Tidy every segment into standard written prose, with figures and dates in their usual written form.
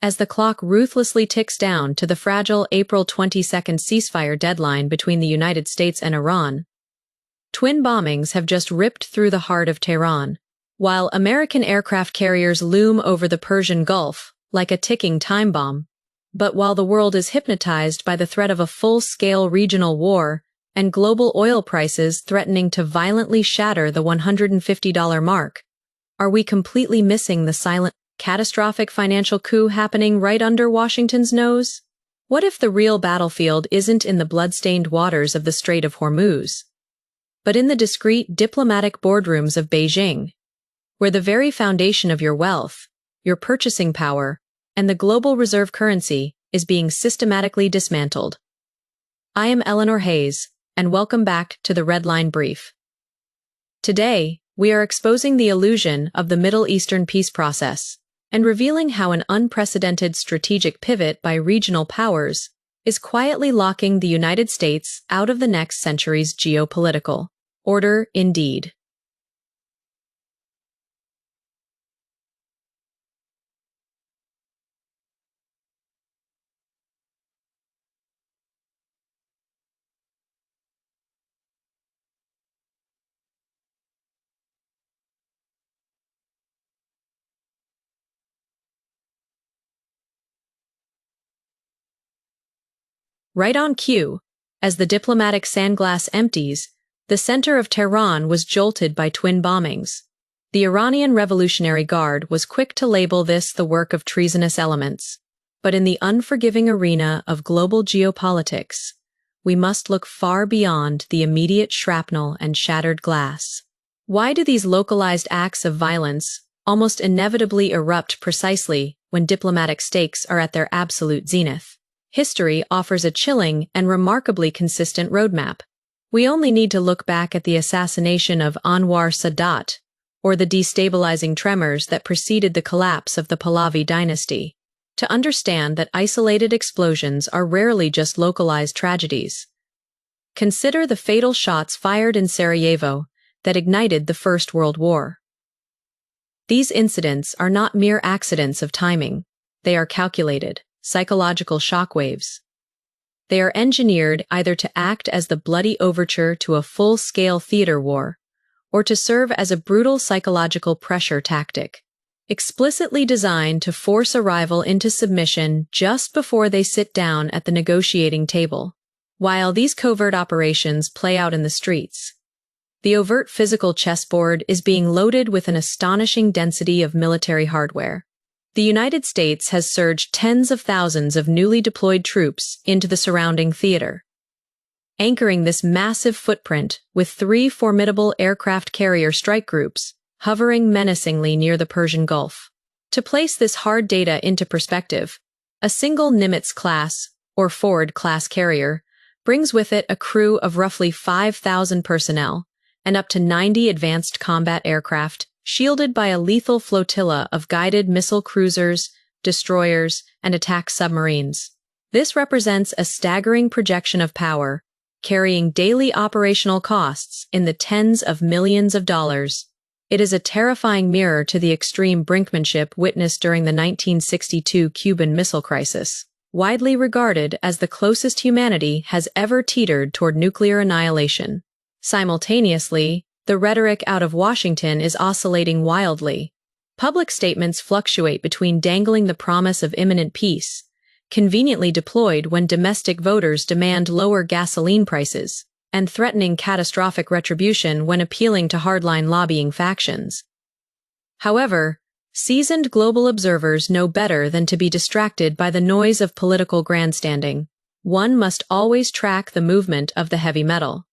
As the clock ruthlessly ticks down to the fragile April 22nd ceasefire deadline between the United States and Iran, twin bombings have just ripped through the heart of Tehran, while American aircraft carriers loom over the Persian Gulf like a ticking time bomb. But while the world is hypnotized by the threat of a full-scale regional war and global oil prices threatening to violently shatter the $150 mark, are we completely missing the silent, catastrophic financial coup happening right under Washington's nose? What if the real battlefield isn't in the blood-stained waters of the Strait of Hormuz, but in the discreet diplomatic boardrooms of Beijing, where the very foundation of your wealth, your purchasing power, and the global reserve currency is being systematically dismantled? I am Eleanor Hayes, and welcome back to the Red Line Brief. Today, we are exposing the illusion of the Middle Eastern peace process and revealing how an unprecedented strategic pivot by regional powers is quietly locking the United States out of the next century's geopolitical order indeed. Right on cue, as the diplomatic sandglass empties, the center of Tehran was jolted by twin bombings. The Iranian Revolutionary Guard was quick to label this the work of treasonous elements. But in the unforgiving arena of global geopolitics, we must look far beyond the immediate shrapnel and shattered glass. Why do these localized acts of violence almost inevitably erupt precisely when diplomatic stakes are at their absolute zenith? History offers a chilling and remarkably consistent roadmap. We only need to look back at the assassination of Anwar Sadat, or the destabilizing tremors that preceded the collapse of the Pahlavi dynasty, to understand that isolated explosions are rarely just localized tragedies. Consider the fatal shots fired in Sarajevo that ignited the First World War. These incidents are not mere accidents of timing. They are calculated, psychological shockwaves. They are engineered either to act as the bloody overture to a full-scale theater war, or to serve as a brutal psychological pressure tactic, explicitly designed to force a rival into submission just before they sit down at the negotiating table. While these covert operations play out in the streets, the overt physical chessboard is being loaded with an astonishing density of military hardware. The United States has surged tens of thousands of newly deployed troops into the surrounding theater, anchoring this massive footprint with 3 formidable aircraft carrier strike groups hovering menacingly near the Persian Gulf. To place this hard data into perspective, a single Nimitz-class or Ford-class carrier brings with it a crew of roughly 5,000 personnel and up to 90 advanced combat aircraft, shielded by a lethal flotilla of guided missile cruisers, destroyers, and attack submarines. This represents a staggering projection of power, carrying daily operational costs in the tens of millions of dollars. It is a terrifying mirror to the extreme brinkmanship witnessed during the 1962 Cuban Missile Crisis, widely regarded as the closest humanity has ever teetered toward nuclear annihilation. Simultaneously, the rhetoric out of Washington is oscillating wildly. Public statements fluctuate between dangling the promise of imminent peace, conveniently deployed when domestic voters demand lower gasoline prices, and threatening catastrophic retribution when appealing to hardline lobbying factions. However, seasoned global observers know better than to be distracted by the noise of political grandstanding. One must always track the movement of the heavy metal.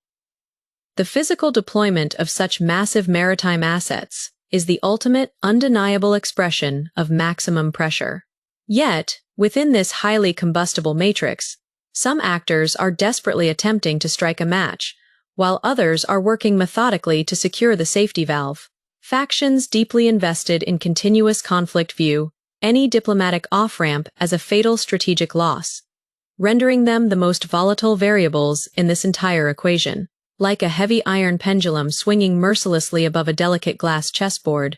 The physical deployment of such massive maritime assets is the ultimate, undeniable expression of maximum pressure. Yet, within this highly combustible matrix, some actors are desperately attempting to strike a match, while others are working methodically to secure the safety valve. Factions deeply invested in continuous conflict view any diplomatic off-ramp as a fatal strategic loss, rendering them the most volatile variables in this entire equation. Like a heavy iron pendulum swinging mercilessly above a delicate glass chessboard,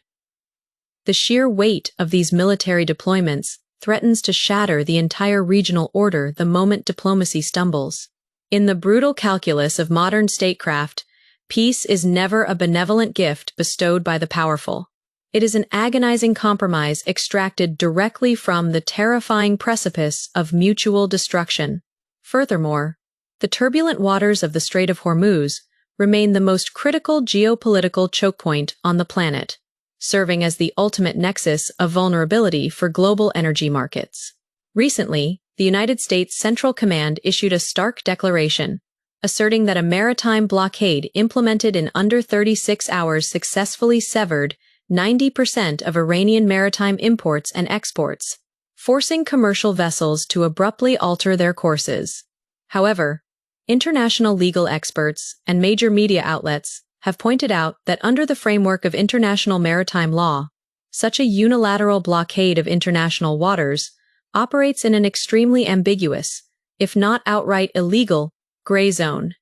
the sheer weight of these military deployments threatens to shatter the entire regional order the moment diplomacy stumbles. In the brutal calculus of modern statecraft, peace is never a benevolent gift bestowed by the powerful. It is an agonizing compromise extracted directly from the terrifying precipice of mutual destruction. Furthermore, the turbulent waters of the Strait of Hormuz remain the most critical geopolitical choke point on the planet, serving as the ultimate nexus of vulnerability for global energy markets. Recently, the United States Central Command issued a stark declaration, asserting that a maritime blockade implemented in under 36 hours successfully severed 90% of Iranian maritime imports and exports, forcing commercial vessels to abruptly alter their courses. However, international legal experts and major media outlets have pointed out that under the framework of international maritime law, such a unilateral blockade of international waters operates in an extremely ambiguous, if not outright illegal, gray zone.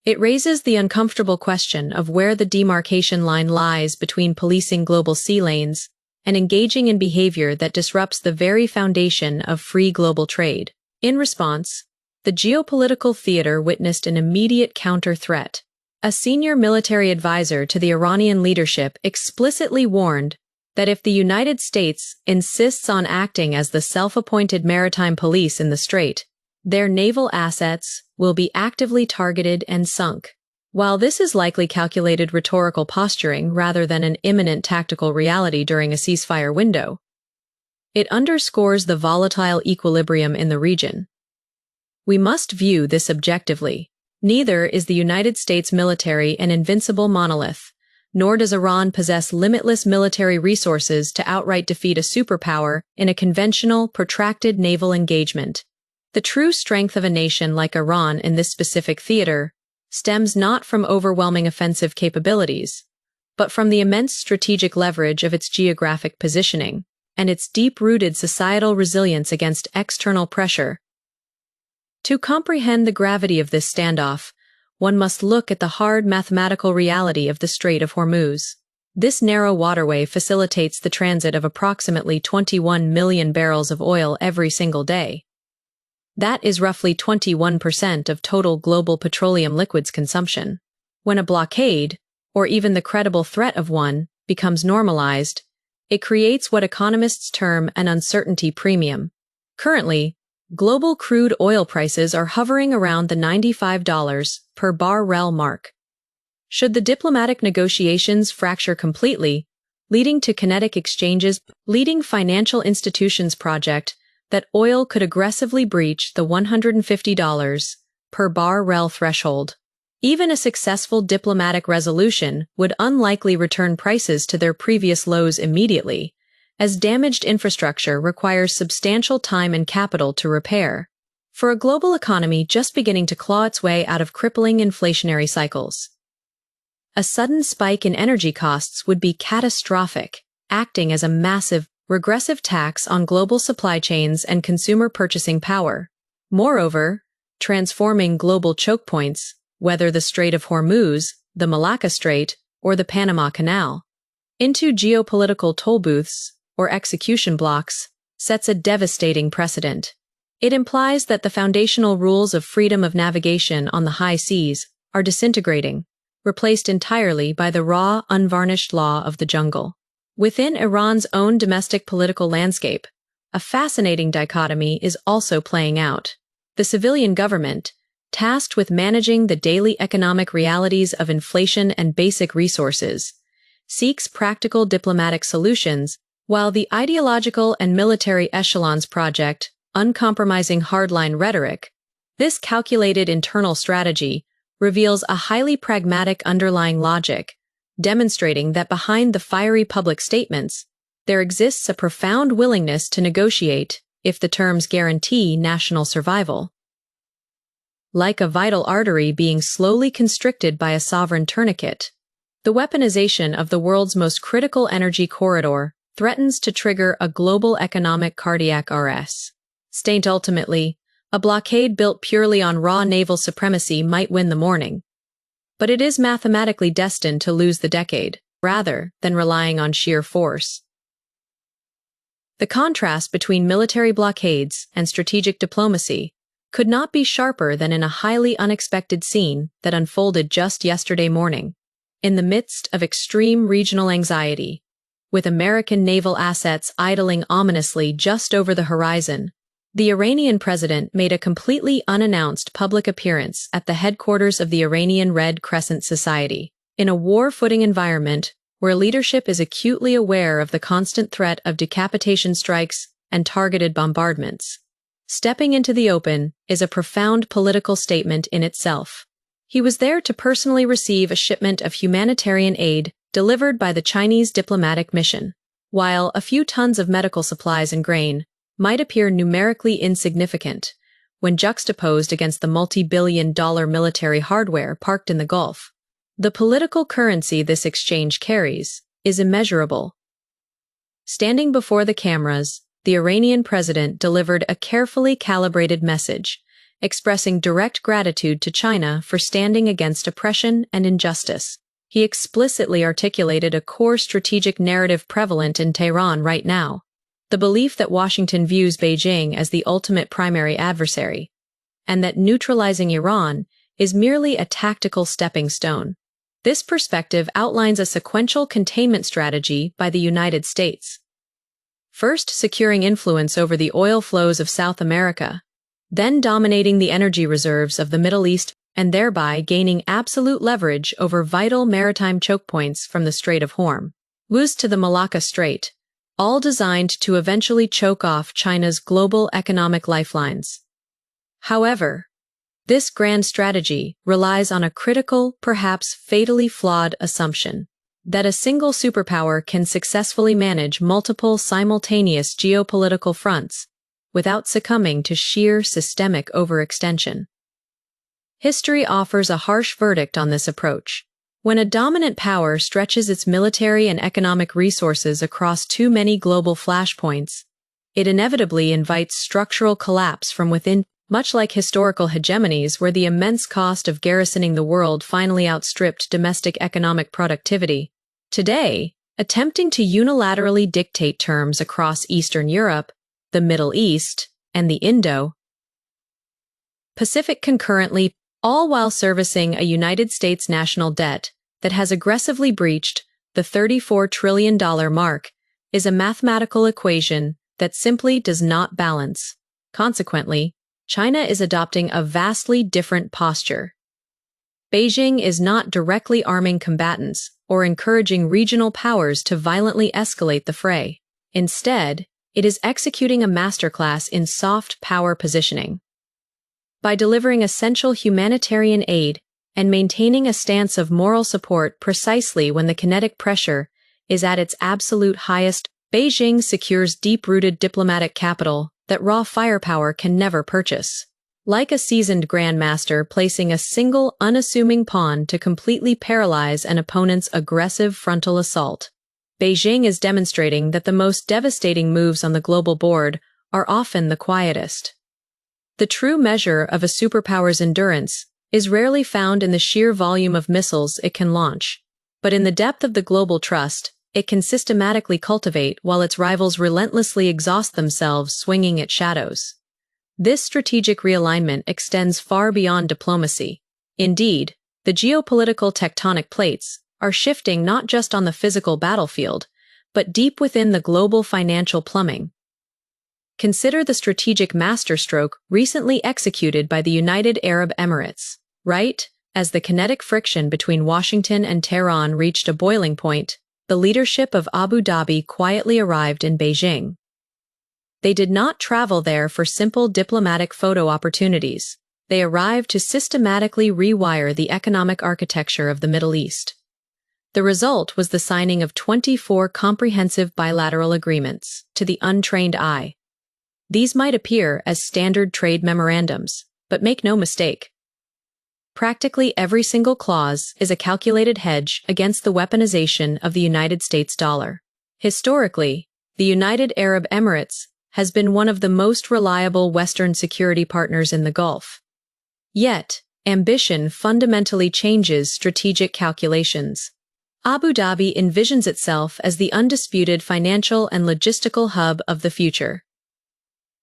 It raises the uncomfortable question of where the demarcation line lies between policing global sea lanes and engaging in behavior that disrupts the very foundation of free global trade. In response, the geopolitical theater witnessed an immediate counter-threat. A senior military advisor to the Iranian leadership explicitly warned that if the United States insists on acting as the self-appointed maritime police in the strait, their naval assets will be actively targeted and sunk. While this is likely calculated rhetorical posturing rather than an imminent tactical reality during a ceasefire window, it underscores the volatile equilibrium in the region. We must view this objectively. Neither is the United States military an invincible monolith, nor does Iran possess limitless military resources to outright defeat a superpower in a conventional, protracted naval engagement. The true strength of a nation like Iran in this specific theater stems not from overwhelming offensive capabilities, but from the immense strategic leverage of its geographic positioning and its deep-rooted societal resilience against external pressure. To comprehend the gravity of this standoff, one must look at the hard mathematical reality of the Strait of Hormuz. This narrow waterway facilitates the transit of approximately 21 million barrels of oil every single day. That is roughly 21% of total global petroleum liquids consumption. When a blockade, or even the credible threat of one, becomes normalized, it creates what economists term an uncertainty premium. Currently, global crude oil prices are hovering around the $95 per barrel mark. Should the diplomatic negotiations fracture completely, leading to kinetic exchanges, leading financial institutions project that oil could aggressively breach the $150 per barrel threshold. Even a successful diplomatic resolution would unlikely return prices to their previous lows immediately, as damaged infrastructure requires substantial time and capital to repair. For a global economy just beginning to claw its way out of crippling inflationary cycles, a sudden spike in energy costs would be catastrophic, acting as a massive, regressive tax on global supply chains and consumer purchasing power. Moreover, transforming global choke points, whether the Strait of Hormuz, the Malacca Strait, or the Panama Canal, into geopolitical toll booths or execution blocks, sets a devastating precedent. It implies that the foundational rules of freedom of navigation on the high seas are disintegrating, replaced entirely by the raw, unvarnished law of the jungle. Within Iran's own domestic political landscape, a fascinating dichotomy is also playing out. The civilian government, tasked with managing the daily economic realities of inflation and basic resources, seeks practical diplomatic solutions, while the ideological and military echelons project uncompromising hardline rhetoric. This calculated internal strategy reveals a highly pragmatic underlying logic, demonstrating that behind the fiery public statements, there exists a profound willingness to negotiate if the terms guarantee national survival. Like a vital artery being slowly constricted by a sovereign tourniquet, the weaponization of the world's most critical energy corridor threatens to trigger a global economic cardiac arrest. Ultimately, a blockade built purely on raw naval supremacy might win the morning, but it is mathematically destined to lose the decade, rather than relying on sheer force. The contrast between military blockades and strategic diplomacy could not be sharper than in a highly unexpected scene that unfolded just yesterday morning. In the midst of extreme regional anxiety, with American naval assets idling ominously just over the horizon, the Iranian president made a completely unannounced public appearance at the headquarters of the Iranian Red Crescent Society. In a war-footing environment where leadership is acutely aware of the constant threat of decapitation strikes and targeted bombardments, stepping into the open is a profound political statement in itself. He was there to personally receive a shipment of humanitarian aid delivered by the Chinese diplomatic mission. While a few tons of medical supplies and grain might appear numerically insignificant when juxtaposed against the multi-billion-dollar military hardware parked in the Gulf, the political currency this exchange carries is immeasurable. Standing before the cameras, the Iranian president delivered a carefully calibrated message, expressing direct gratitude to China for standing against oppression and injustice. He explicitly articulated a core strategic narrative prevalent in Tehran right now: the belief that Washington views Beijing as the ultimate primary adversary, and that neutralizing Iran is merely a tactical stepping stone. This perspective outlines a sequential containment strategy by the United States. First, securing influence over the oil flows of South America, then dominating the energy reserves of the Middle East, and thereby gaining absolute leverage over vital maritime choke points from the Strait of Hormuz to the Malacca Strait, all designed to eventually choke off China's global economic lifelines. However, this grand strategy relies on a critical, perhaps fatally flawed assumption that a single superpower can successfully manage multiple simultaneous geopolitical fronts without succumbing to sheer systemic overextension. History offers a harsh verdict on this approach. When a dominant power stretches its military and economic resources across too many global flashpoints, it inevitably invites structural collapse from within, much like historical hegemonies where the immense cost of garrisoning the world finally outstripped domestic economic productivity. Today, attempting to unilaterally dictate terms across Eastern Europe, the Middle East, and the Indo-Pacific concurrently, all while servicing a United States national debt that has aggressively breached the $34 trillion mark, is a mathematical equation that simply does not balance. Consequently, China is adopting a vastly different posture. Beijing is not directly arming combatants or encouraging regional powers to violently escalate the fray. Instead, it is executing a masterclass in soft power positioning. By delivering essential humanitarian aid and maintaining a stance of moral support precisely when the kinetic pressure is at its absolute highest, Beijing secures deep-rooted diplomatic capital that raw firepower can never purchase. Like a seasoned grandmaster placing a single unassuming pawn to completely paralyze an opponent's aggressive frontal assault, Beijing is demonstrating that the most devastating moves on the global board are often the quietest. The true measure of a superpower's endurance is rarely found in the sheer volume of missiles it can launch, but in the depth of the global trust it can systematically cultivate while its rivals relentlessly exhaust themselves swinging at shadows. This strategic realignment extends far beyond diplomacy. Indeed, the geopolitical tectonic plates are shifting not just on the physical battlefield, but deep within the global financial plumbing. Consider the strategic masterstroke recently executed by the United Arab Emirates. Right as the kinetic friction between Washington and Tehran reached a boiling point, the leadership of Abu Dhabi quietly arrived in Beijing. They did not travel there for simple diplomatic photo opportunities. They arrived to systematically rewire the economic architecture of the Middle East. The result was the signing of 24 comprehensive bilateral agreements. To the untrained eye, these might appear as standard trade memorandums, but make no mistake. Practically every single clause is a calculated hedge against the weaponization of the United States dollar. Historically, the United Arab Emirates has been one of the most reliable Western security partners in the Gulf. Yet, ambition fundamentally changes strategic calculations. Abu Dhabi envisions itself as the undisputed financial and logistical hub of the future.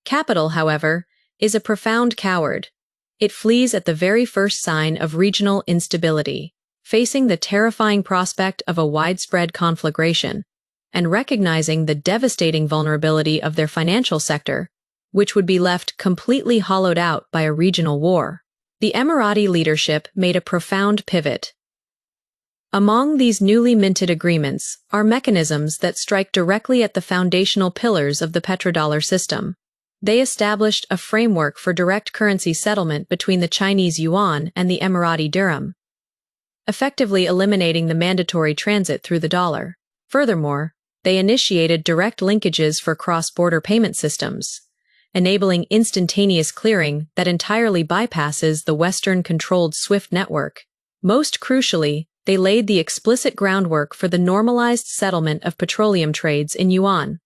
Capital, however, is a profound coward. It flees at the very first sign of regional instability, facing the terrifying prospect of a widespread conflagration, and recognizing the devastating vulnerability of their financial sector, which would be left completely hollowed out by a regional war. The Emirati leadership made a profound pivot. Among these newly minted agreements are mechanisms that strike directly at the foundational pillars of the petrodollar system. They established a framework for direct currency settlement between the Chinese yuan and the Emirati dirham, effectively eliminating the mandatory transit through the dollar. Furthermore, they initiated direct linkages for cross-border payment systems, enabling instantaneous clearing that entirely bypasses the Western-controlled SWIFT network. Most crucially, they laid the explicit groundwork for the normalized settlement of petroleum trades in yuan.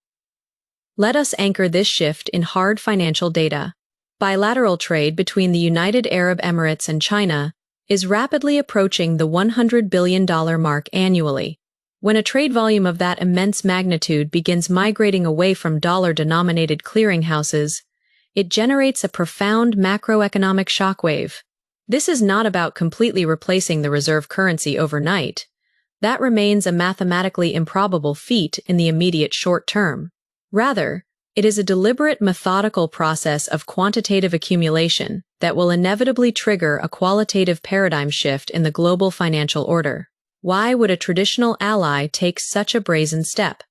Let us anchor this shift in hard financial data. Bilateral trade between the United Arab Emirates and China is rapidly approaching the $100 billion mark annually. When a trade volume of that immense magnitude begins migrating away from dollar-denominated clearinghouses, it generates a profound macroeconomic shockwave. This is not about completely replacing the reserve currency overnight. That remains a mathematically improbable feat in the immediate short term. Rather, it is a deliberate, methodical process of quantitative accumulation that will inevitably trigger a qualitative paradigm shift in the global financial order. Why would a traditional ally take such a brazen step?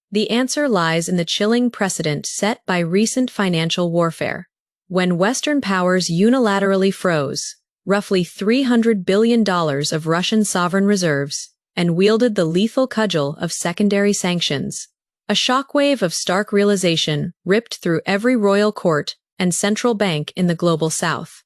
The answer lies in the chilling precedent set by recent financial warfare. When Western powers unilaterally froze roughly $300 billion of Russian sovereign reserves and wielded the lethal cudgel of secondary sanctions, a shockwave of stark realization ripped through every royal court and central bank in the global south.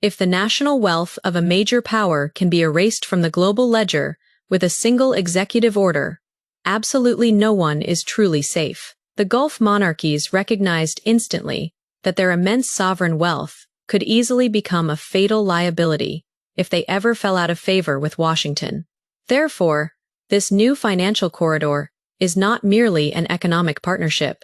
If the national wealth of a major power can be erased from the global ledger with a single executive order, absolutely no one is truly safe. The Gulf monarchies recognized instantly that their immense sovereign wealth could easily become a fatal liability if they ever fell out of favor with Washington. Therefore, this new financial corridor is not merely an economic partnership.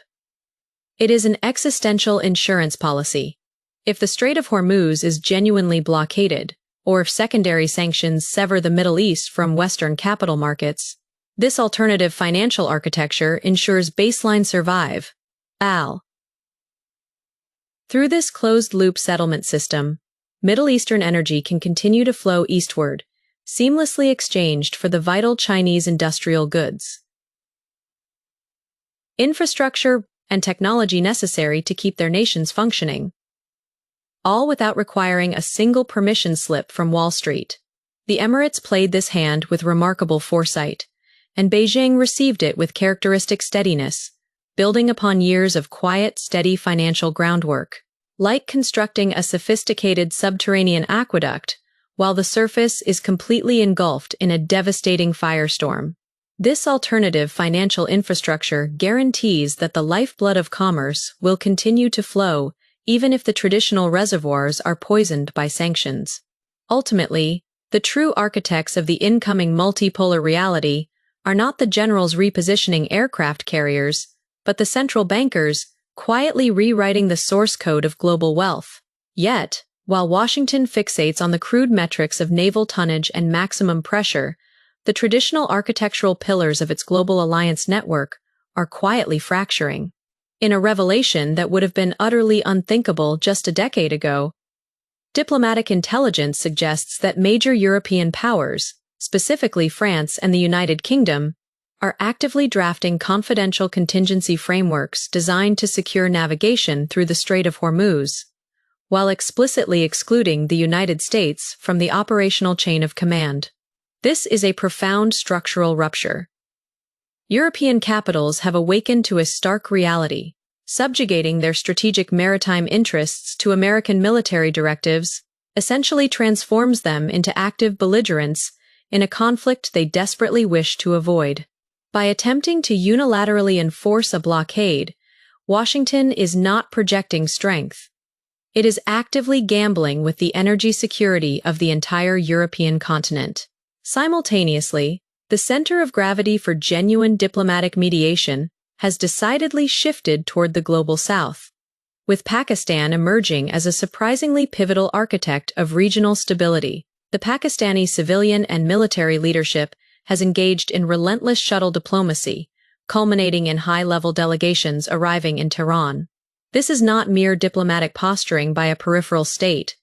It is an existential insurance policy. If the Strait of Hormuz is genuinely blockaded, or if secondary sanctions sever the Middle East from Western capital markets, this alternative financial architecture ensures baseline survival. Through this closed-loop settlement system, Middle Eastern energy can continue to flow eastward, seamlessly exchanged for the vital Chinese industrial goods, infrastructure, and technology necessary to keep their nations functioning, all without requiring a single permission slip from Wall Street. The Emirates played this hand with remarkable foresight, and Beijing received it with characteristic steadiness, building upon years of quiet, steady financial groundwork. Like constructing a sophisticated subterranean aqueduct, while the surface is completely engulfed in a devastating firestorm. This alternative financial infrastructure guarantees that the lifeblood of commerce will continue to flow even if the traditional reservoirs are poisoned by sanctions. Ultimately, the true architects of the incoming multipolar reality are not the generals repositioning aircraft carriers, but the central bankers quietly rewriting the source code of global wealth. Yet, while Washington fixates on the crude metrics of naval tonnage and maximum pressure, the traditional architectural pillars of its global alliance network are quietly fracturing. In a revelation that would have been utterly unthinkable just a decade ago, diplomatic intelligence suggests that major European powers, specifically France and the United Kingdom, are actively drafting confidential contingency frameworks designed to secure navigation through the Strait of Hormuz, while explicitly excluding the United States from the operational chain of command. This is a profound structural rupture. European capitals have awakened to a stark reality. Subjugating their strategic maritime interests to American military directives essentially transforms them into active belligerents in a conflict they desperately wish to avoid. By attempting to unilaterally enforce a blockade, Washington is not projecting strength. It is actively gambling with the energy security of the entire European continent. Simultaneously, the center of gravity for genuine diplomatic mediation has decidedly shifted toward the global south, with Pakistan emerging as a surprisingly pivotal architect of regional stability. The Pakistani civilian and military leadership has engaged in relentless shuttle diplomacy, culminating in high-level delegations arriving in Tehran. This is not mere diplomatic posturing by a peripheral state.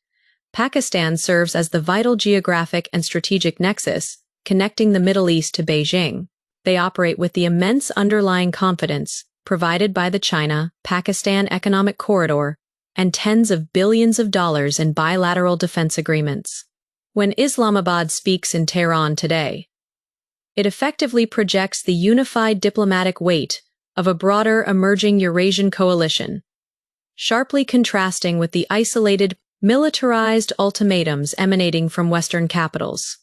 Pakistan serves as the vital geographic and strategic nexus connecting the Middle East to Beijing. They operate with the immense underlying confidence provided by the China-Pakistan Economic Corridor and tens of billions of dollars in bilateral defense agreements. When Islamabad speaks in Tehran today, it effectively projects the unified diplomatic weight of a broader emerging Eurasian coalition, sharply contrasting with the isolated, militarized ultimatums emanating from Western capitals.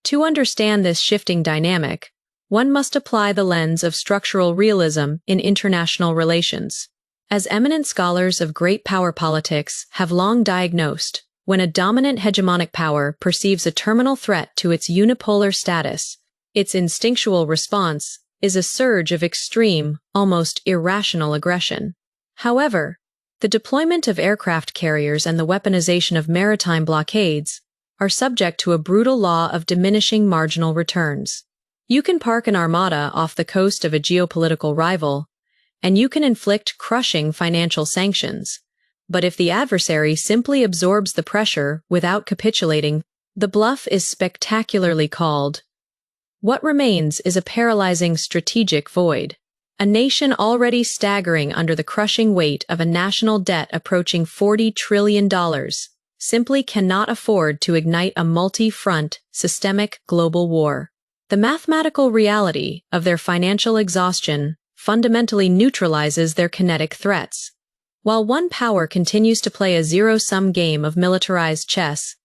To understand this shifting dynamic, one must apply the lens of structural realism in international relations. As eminent scholars of great power politics have long diagnosed, when a dominant hegemonic power perceives a terminal threat to its unipolar status, its instinctual response is a surge of extreme, almost irrational aggression. However, the deployment of aircraft carriers and the weaponization of maritime blockades are subject to a brutal law of diminishing marginal returns. You can park an armada off the coast of a geopolitical rival, and you can inflict crushing financial sanctions. But if the adversary simply absorbs the pressure without capitulating, the bluff is spectacularly called. What remains is a paralyzing strategic void. A nation already staggering under the crushing weight of a national debt approaching $40 trillion simply cannot afford to ignite a multi-front, systemic global war. The mathematical reality of their financial exhaustion fundamentally neutralizes their kinetic threats. While one power continues to play a zero-sum game of militarized chess,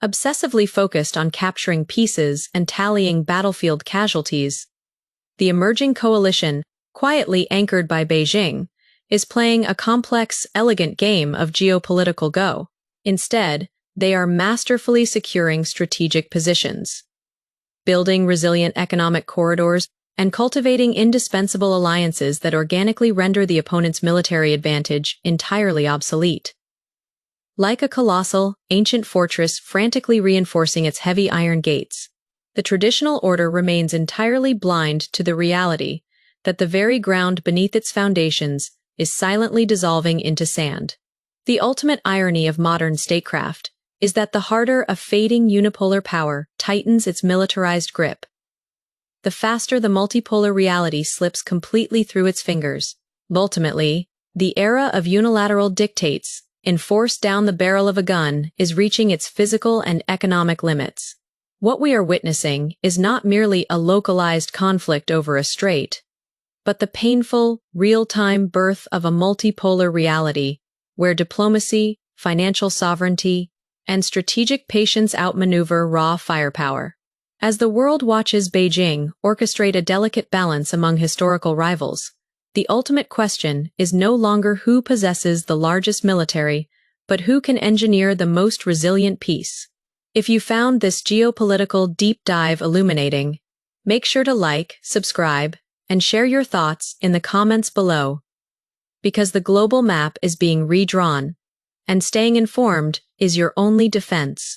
obsessively focused on capturing pieces and tallying battlefield casualties, the emerging coalition, quietly anchored by Beijing, is playing a complex, elegant game of geopolitical Go. Instead, they are masterfully securing strategic positions, building resilient economic corridors, and cultivating indispensable alliances that organically render the opponent's military advantage entirely obsolete. Like a colossal, ancient fortress frantically reinforcing its heavy iron gates, the traditional order remains entirely blind to the reality that the very ground beneath its foundations is silently dissolving into sand. The ultimate irony of modern statecraft is that the harder a fading unipolar power tightens its militarized grip, the faster the multipolar reality slips completely through its fingers. Ultimately, the era of unilateral dictates, enforced down the barrel of a gun, is reaching its physical and economic limits. What we are witnessing is not merely a localized conflict over a strait, but the painful, real-time birth of a multipolar reality where diplomacy, financial sovereignty, and strategic patience outmaneuver raw firepower. As the world watches Beijing orchestrate a delicate balance among historical rivals, the ultimate question is no longer who possesses the largest military, but who can engineer the most resilient peace. If you found this geopolitical deep dive illuminating, make sure to like, subscribe, and share your thoughts in the comments below. Because the global map is being redrawn, and staying informed is your only defense.